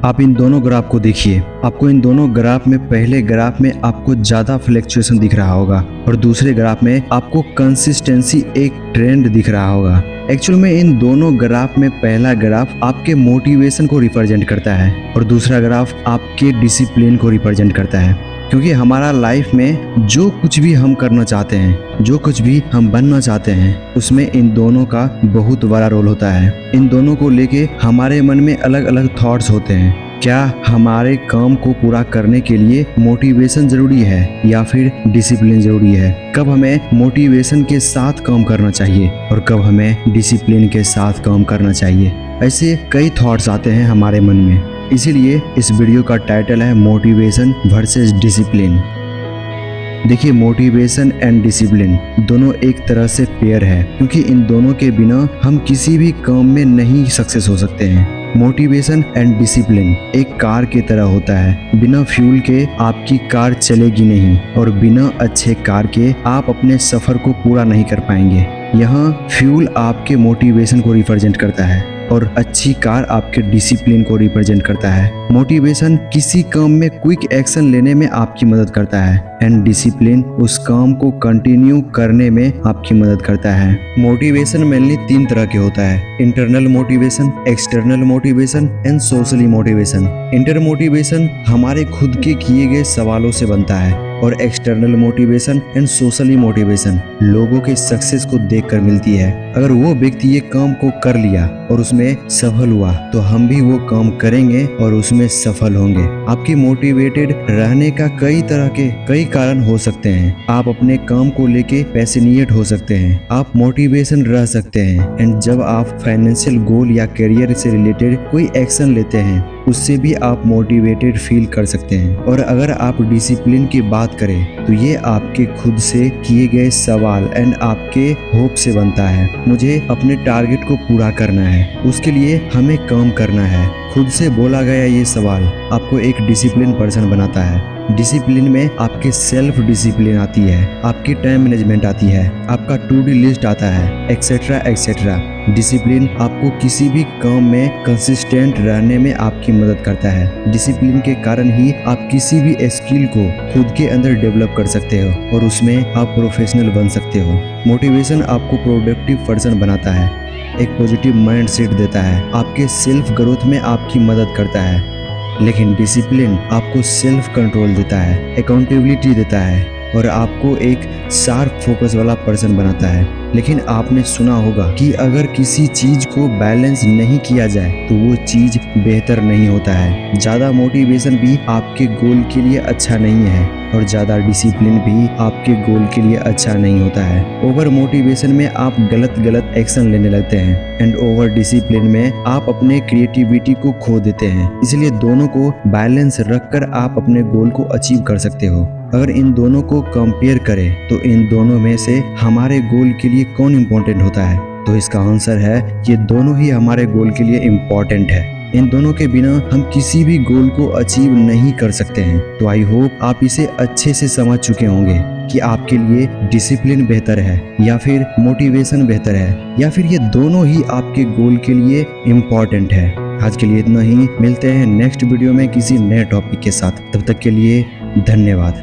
आप इन दोनों ग्राफ को देखिए। आपको इन दोनों ग्राफ में पहले ग्राफ में आपको ज़्यादा फ्लक्चुएशन दिख रहा होगा और दूसरे ग्राफ में आपको कंसिस्टेंसी एक ट्रेंड दिख रहा होगा। एक्चुअल में इन दोनों ग्राफ में पहला ग्राफ आपके मोटिवेशन को रिप्रेजेंट करता है और दूसरा ग्राफ आपके डिसिप्लिन को रिप्रेजेंट करता है। क्योंकि हमारा लाइफ में जो कुछ भी हम करना चाहते हैं, जो कुछ भी हम बनना चाहते हैं, उसमें इन दोनों का बहुत बड़ा रोल होता है। इन दोनों को लेके हमारे मन में अलग अलग थॉट्स होते हैं। क्या हमारे काम को पूरा करने के लिए मोटिवेशन जरूरी है या फिर डिसिप्लिन जरूरी है? कब हमें मोटिवेशन के साथ काम करना चाहिए और कब हमें डिसिप्लिन के साथ काम करना चाहिए? ऐसे कई थॉट्स आते हैं हमारे मन में। इसीलिए इस वीडियो का टाइटल है मोटिवेशन वर्सेस डिसिप्लिन। देखिए, मोटिवेशन एंड डिसिप्लिन दोनों एक तरह से पेयर है, क्योंकि इन दोनों के बिना हम किसी भी काम में नहीं सक्सेस हो सकते हैं। मोटिवेशन एंड डिसिप्लिन एक कार की तरह होता है। बिना फ्यूल के आपकी कार चलेगी नहीं और बिना अच्छे कार के आप अपने सफर को पूरा नहीं कर पाएंगे। यहाँ फ्यूल आपके मोटिवेशन को रिप्रेजेंट करता है और अच्छी कार आपके डिसिप्लिन को रिप्रेजेंट करता है। मोटिवेशन किसी काम में क्विक एक्शन लेने में आपकी मदद करता है एंड डिसिप्लिन उस काम को कंटिन्यू करने में आपकी मदद करता है। मोटिवेशन मेनली 3 तरह के होता है: internal motivation, external motivation and socially motivation. Inter motivation हमारे खुद के किए गए सवालों से बनता है और external motivation and socially motivation लोगों के सक्सेस को देखकर मिलती है। अगर वो व्यक्ति ये काम को कर लिया और उसमें सफल हुआ तो हम भी वो काम करेंगे और उसमें सफल होंगे। आपके मोटिवेटेड रहने का कई कारण हो सकते हैं। आप अपने काम को लेके पैशनेट हो सकते हैं, आप मोटिवेशन रह सकते हैं एंड जब आप फाइनेंशियल गोल या करियर से रिलेटेड कोई एक्शन लेते हैं उससे भी आप मोटिवेटेड फील कर सकते हैं। और अगर आप डिसिप्लिन की बात करें तो ये आपके खुद से किए गए सवाल एंड आपके होप से बनता है। मुझे अपने टारगेट को पूरा करना है, उसके लिए हमें काम करना है। खुद से बोला गया ये सवाल आपको एक डिसिप्लिन पर्सन बनाता है। डिसिप्लिन में आपके सेल्फ डिसिप्लिन आती है, आपकी टाइम मैनेजमेंट आती है, आपका टू डू लिस्ट आता है, एक्सेट्रा एक्सेट्रा। डिसिप्लिन आपको किसी भी काम में कंसिस्टेंट रहने में आपकी मदद करता है। डिसिप्लिन के कारण ही आप किसी भी स्किल को खुद के अंदर डेवलप कर सकते हो और उसमें आप प्रोफेशनल बन सकते हो। मोटिवेशन आपको प्रोडक्टिव पर्सन बनाता है, एक पॉजिटिव माइंड सेट देता है, आपके सेल्फ ग्रोथ में आपकी मदद करता है। लेकिन डिसिप्लिन आपको सेल्फ कंट्रोल देता है, अकाउंटेबिलिटी देता है और आपको एक शार्प फोकस वाला पर्सन बनाता है। लेकिन आपने सुना होगा कि अगर किसी चीज को बैलेंस नहीं किया जाए तो वो चीज बेहतर नहीं होता है। ज्यादा मोटिवेशन भी आपके गोल के लिए अच्छा नहीं है और ज्यादा डिसिप्लिन भी आपके गोल के लिए अच्छा नहीं होता है। ओवर मोटिवेशन में आप गलत एक्शन लेने लगते हैं एंड ओवर डिसिप्लिन में आप अपने क्रिएटिविटी को खो देते हैं। इसलिए दोनों को बैलेंस रखकर आप अपने गोल को अचीव कर सकते हो। अगर इन दोनों को कंपेयर करें तो इन दोनों में से हमारे गोल के लिए कौन इम्पोर्टेंट होता है? तो इसका आंसर है ये दोनों ही हमारे गोल के लिए इम्पोर्टेंट है। इन दोनों के बिना हम किसी भी गोल को अचीव नहीं कर सकते हैं। तो आई होप आप इसे अच्छे से समझ चुके होंगे कि आपके लिए डिसिप्लिन बेहतर है या फिर मोटिवेशन बेहतर है या फिर ये दोनों ही आपके गोल के लिए इम्पोर्टेंट है। आज के लिए इतना ही, मिलते हैं नेक्स्ट वीडियो में किसी नए टॉपिक के साथ। तब तक के लिए धन्यवाद।